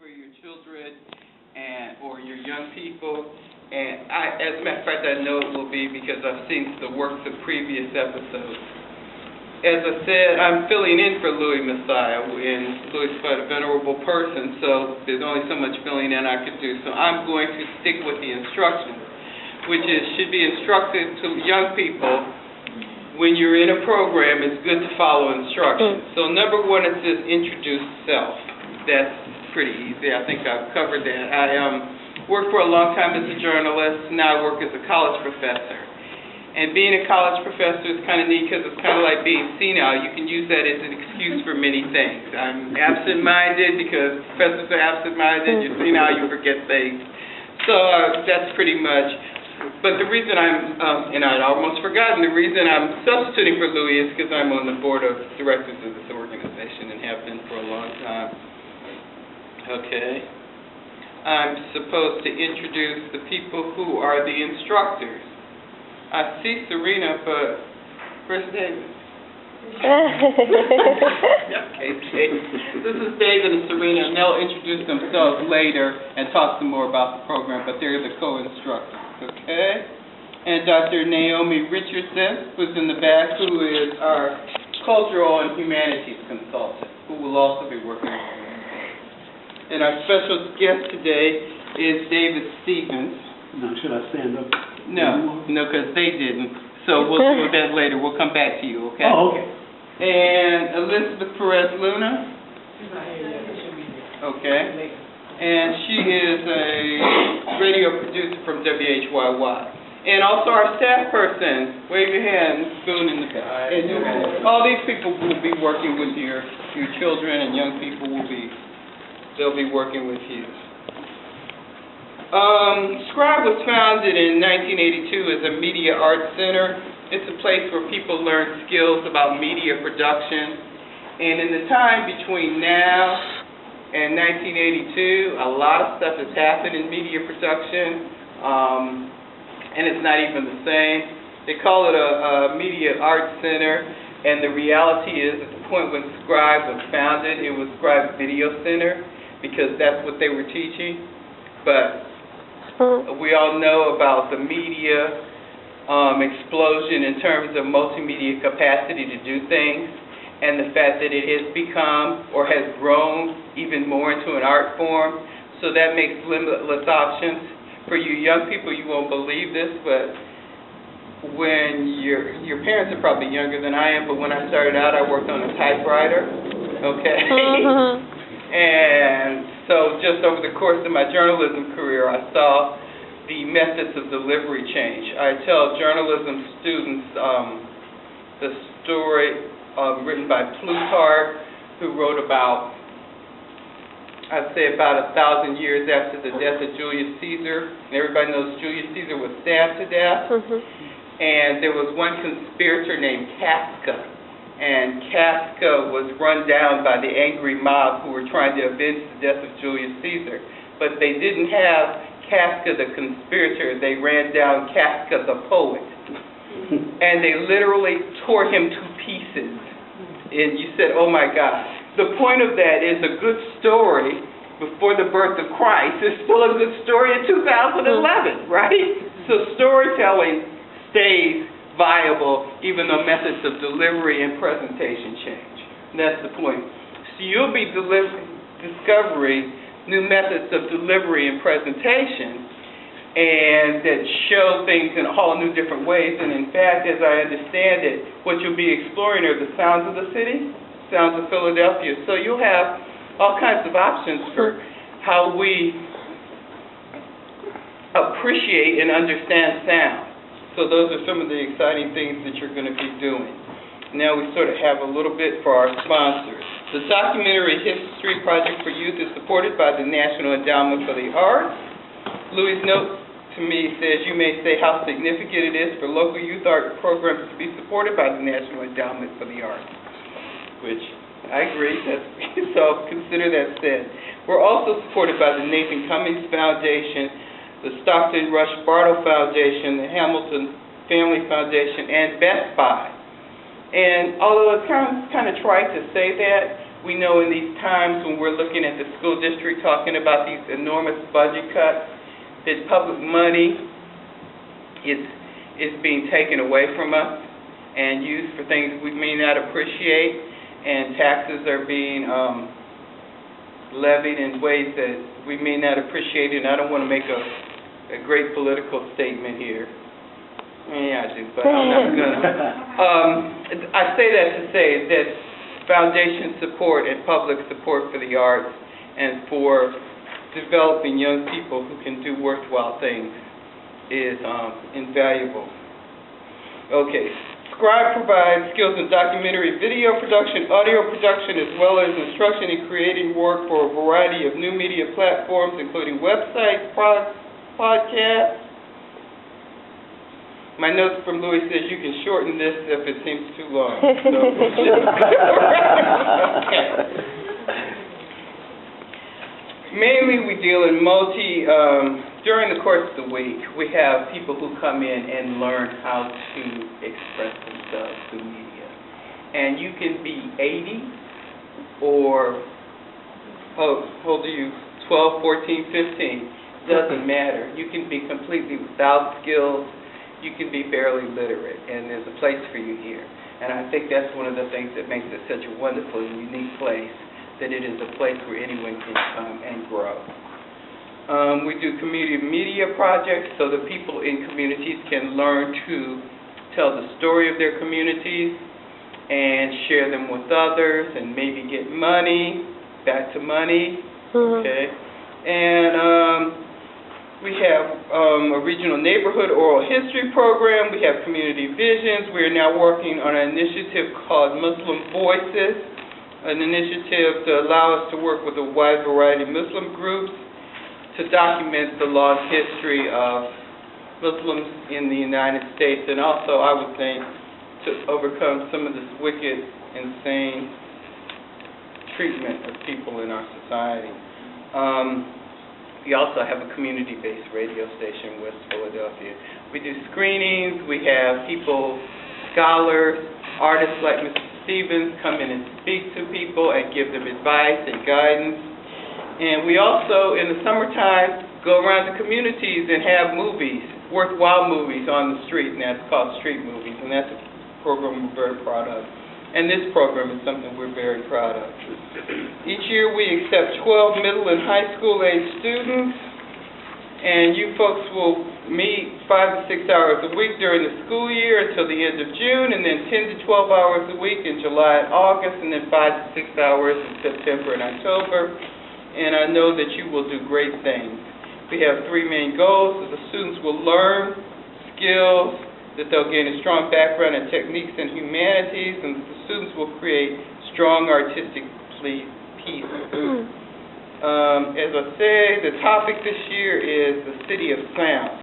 for your children or your young people. And as a matter of fact, I know it will be because I've seen the works of previous episodes. As I said, I'm filling in for Louis Messiah, and Louis is quite a venerable person, so there's only so much filling in I could do. So I'm going to stick with the instructions, which should be instructed to young people. When you're in a program, it's good to follow instructions. So number one, it says introduce self. That's pretty easy. I think I've covered that. I worked for a long time as a journalist. Now I work as a college professor. And being a college professor is kind of neat because it's kind of like being senile. You can use that as an excuse for many things. I'm absent-minded because professors are absent-minded. You're senile, you forget things. So that's pretty much. But the reason and I'd almost forgotten, the reason I'm substituting for Louis is because I'm on the board of directors of this organization and have been for a long time. Okay. I'm supposed to introduce the people who are the instructors. I see Serena, but where's David? Okay, this is David and Serena, and they'll introduce themselves later and talk some more about the program, but they're the co-instructors, okay? And Dr. Naomi Richardson, who's in the back, who is our cultural and humanities consultant, who will also be working with us. And our special guest today is David Stephens. Now, should I stand up? No, because they didn't. So we'll do that later. We'll come back to you, okay? Oh, okay. And Elisabeth Perez-Luna. Okay. And she is a radio producer from DHPforY. And also our staff person. Wave your hand, Spoon in the back. And all these people will be working with your children, and young people they'll be working with you. Scribe was founded in 1982 as a media arts center. It's a place where people learn skills about media production. And in the time between now and 1982, a lot of stuff has happened in media production, and it's not even the same. They call it a media arts center, and the reality is at the point when Scribe was founded, it was Scribe Video Center, because that's what they were teaching. But we all know about the media explosion in terms of multimedia capacity to do things, and the fact that it has become or has grown even more into an art form. So that makes limitless options. For you young people, you won't believe this, but when your parents are probably younger than I am, but when I started out, I worked on a typewriter, okay? And so just over the course of my journalism career, I saw the methods of delivery change. I tell journalism students the story written by Plutarch, who wrote about, I'd say about 1,000 years after the death of Julius Caesar. And everybody knows Julius Caesar was stabbed to death. And there was one conspirator named Casca. And Casca was run down by the angry mob who were trying to avenge the death of Julius Caesar. But they didn't have Casca the conspirator. They ran down Casca the poet. And they literally tore him to pieces. And you said, oh my God. The point of that is a good story before the birth of Christ is still a good story in 2011, right? So storytelling stays viable, even though methods of delivery and presentation change. And that's the point. So you'll be discovering new methods of delivery and presentation, and that show things in a whole new different ways. And in fact, as I understand it, what you'll be exploring are the sounds of the city, sounds of Philadelphia. So you'll have all kinds of options for how we appreciate and understand sound. So those are some of the exciting things that you're going to be doing. Now we sort of have a little bit for our sponsors. The Documentary History Project for Youth is supported by the National Endowment for the Arts. Louis' note to me says, you may say how significant it is for local youth art programs to be supported by the National Endowment for the Arts, which I agree. So consider that said. We're also supported by the Nathan Cummings Foundation, the Stockton Rush Bartle Foundation, the Hamilton Family Foundation, and Best Buy. And although it's kind of trite to say that, We know in these times when we're looking at the school district talking about these enormous budget cuts, that public money is being taken away from us and used for things we may not appreciate, and taxes are being levied in ways that we may not appreciate, and I don't want to make a great political statement here. Yeah, I do, but I'm not going to. I say that to say that foundation support and public support for the arts and for developing young people who can do worthwhile things is invaluable. Okay. Scribe provides skills in documentary video production, audio production, as well as instruction in creating work for a variety of new media platforms, including websites, podcasts. My notes from Louis says you can shorten this if it seems too long. So mainly we deal in during the course of the week, we have people who come in and learn how to express themselves through media. And you can be 80 or, how old are you, 12, 14, 15, doesn't matter. You can be completely without skills. You can be barely literate, and there's a place for you here. And I think that's one of the things that makes it such a wonderful and unique place, that it is a place where anyone can come and grow. We do community media projects so that people in communities can learn to tell the story of their communities and share them with others and maybe get money, back to money, okay? And we have a regional neighborhood oral history program. We have community visions. We are now working on an initiative called Muslim Voices, an initiative to allow us to work with a wide variety of Muslim groups to document the long history of Muslims in the United States, and also, I would think, to overcome some of this wicked, insane treatment of people in our society. We also have a community-based radio station in West Philadelphia. We do screenings. We have people, scholars, artists like Mr. Stephens come in and speak to people and give them advice and guidance. And we also, in the summertime, go around the communities and have movies, worthwhile movies on the street, and that's called street movies, and that's a program we're very proud of. And this program is something we're very proud of. Each year we accept 12 middle and high school age students, and you folks will meet 5 to 6 hours a week during the school year until the end of June, and then 10 to 12 hours a week in July and August, and then 5 to 6 hours in September and October. And I know that you will do great things. We have 3 main goals: that the students will learn skills, that they'll gain a strong background in techniques and humanities, and that the students will create strong artistic pieces. As I say, the topic this year is the City of Sound.